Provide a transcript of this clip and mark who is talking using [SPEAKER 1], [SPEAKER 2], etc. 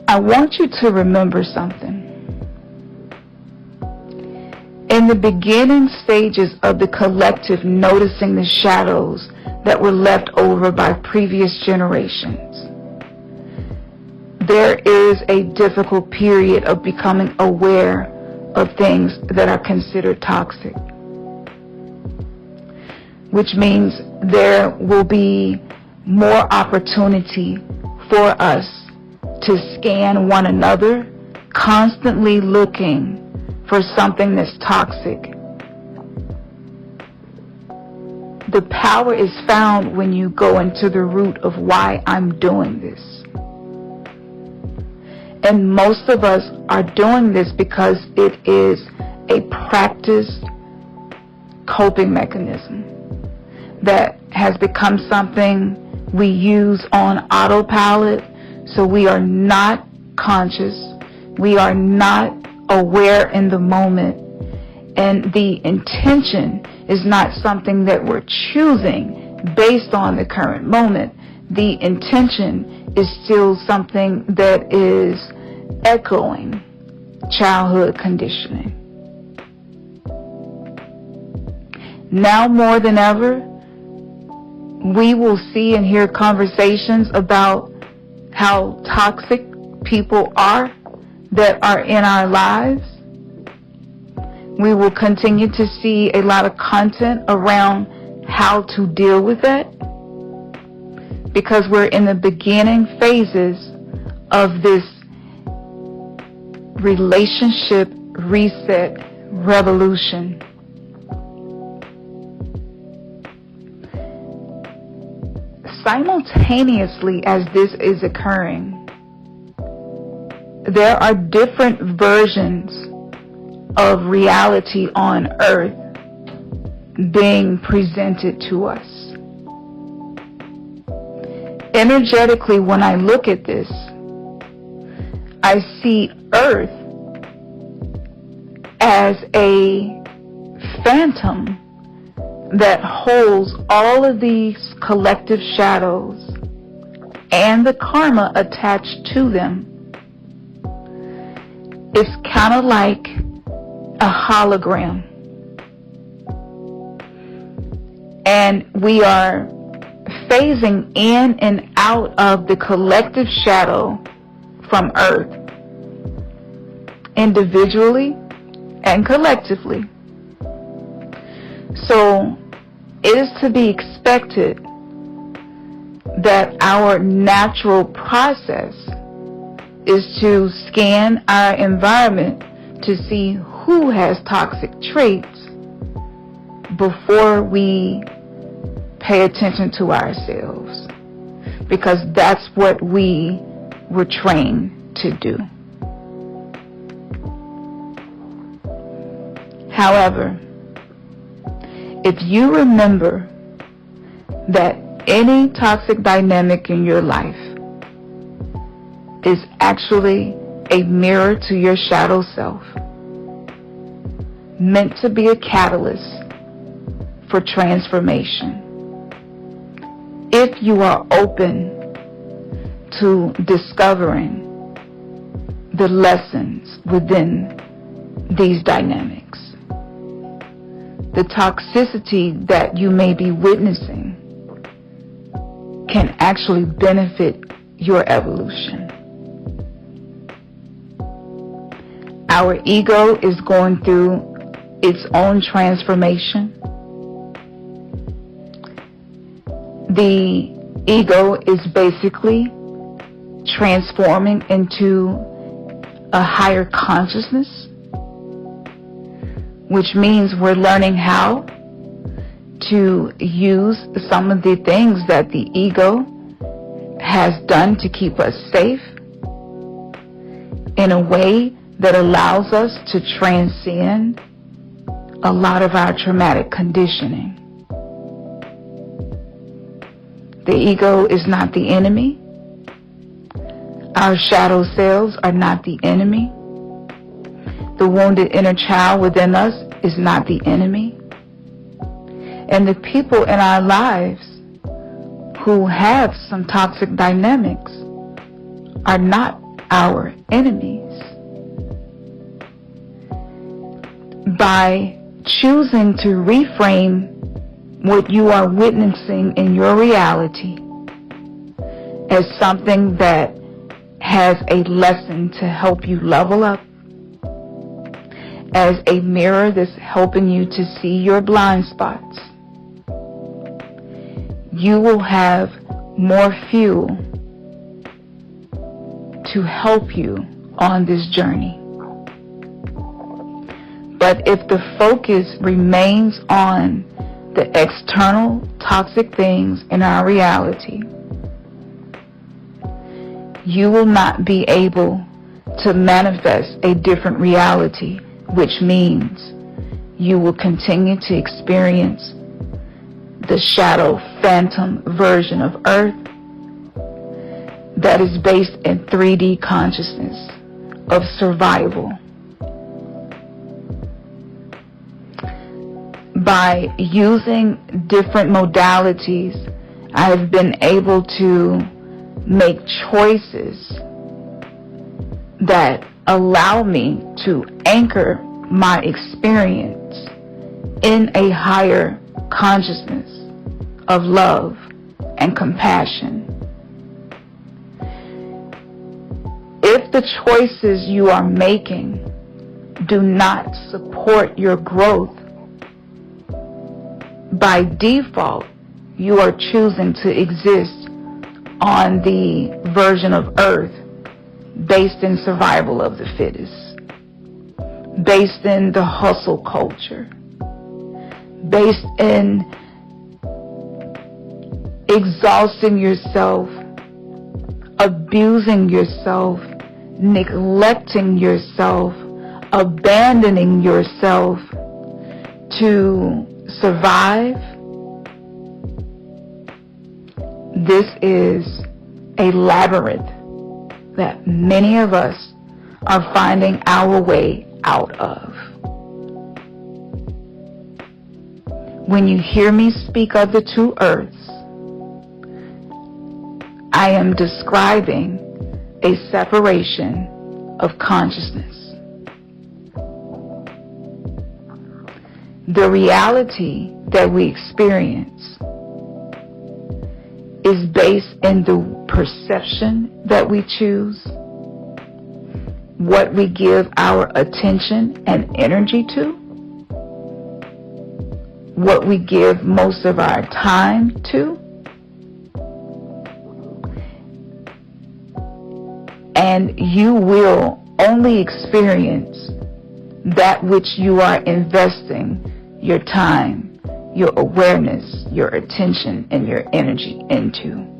[SPEAKER 1] I want you to remember something. In the beginning stages of the collective noticing the shadows that were left over by previous generations, there is a difficult period of becoming aware of things that are considered toxic, which means there will be more opportunity for us to scan one another, constantly looking for something that's toxic. The power is found when you go into the root of why I'm doing this. And most of us are doing this because it is a practiced coping mechanism that has become something we use on autopilot, so we are not conscious, we are not aware in the moment, and the intention is not something that we're choosing based on the current moment. The intention is still something that is echoing childhood conditioning. Now more than ever, we will see and hear conversations about how toxic people are that are in our lives. We will continue to see a lot of content around how to deal with that, because we're in the beginning phases of this relationship reset revolution. Simultaneously as this is occurring, there are different versions of reality on earth being presented to us. Energetically, when I look at this, I see earth as a phantom that holds all of these collective shadows and the karma attached to them. It's kind of like a hologram. And we are phasing in and out of the collective shadow from earth, individually and collectively. So it is to be expected that our natural process is to scan our environment to see who has toxic traits before we pay attention to ourselves, because that's what we were trained to do. However, if you remember that any toxic dynamic in your life is actually a mirror to your shadow self, meant to be a catalyst for transformation, if you are open to discovering the lessons within these dynamics, the toxicity that you may be witnessing can actually benefit your evolution. Our ego is going through its own transformation. The ego is basically transforming into a higher consciousness, which means we're learning how to use some of the things that the ego has done to keep us safe in a way that allows us to transcend a lot of our traumatic conditioning. The ego is not the enemy. Our shadow selves are not the enemy. The wounded inner child within us is not the enemy. And the people in our lives who have some toxic dynamics are not our enemies. By choosing to reframe what you are witnessing in your reality as something that has a lesson to help you level up, as a mirror that's helping you to see your blind spots, you will have more fuel to help you on this journey. But if the focus remains on the external toxic things in our reality, you will not be able to manifest a different reality, which means you will continue to experience the shadow phantom version of Earth that is based in 3D consciousness of survival. By using different modalities, I have been able to make choices that allow me to anchor my experience in a higher consciousness of love and compassion. If the choices you are making do not support your growth, by default, you are choosing to exist on the version of Earth based in survival of the fittest, based in the hustle culture, based in exhausting yourself, abusing yourself, neglecting yourself, abandoning yourself to survive. This is a labyrinth that many of us are finding our way out of. When you hear me speak of the two earths, I am describing a separation of consciousness. The reality that we experience is based in the perception that we choose, what we give our attention and energy to, what we give most of our time to, and you will only experience that which you are investing your time, your awareness, your attention, and your energy into.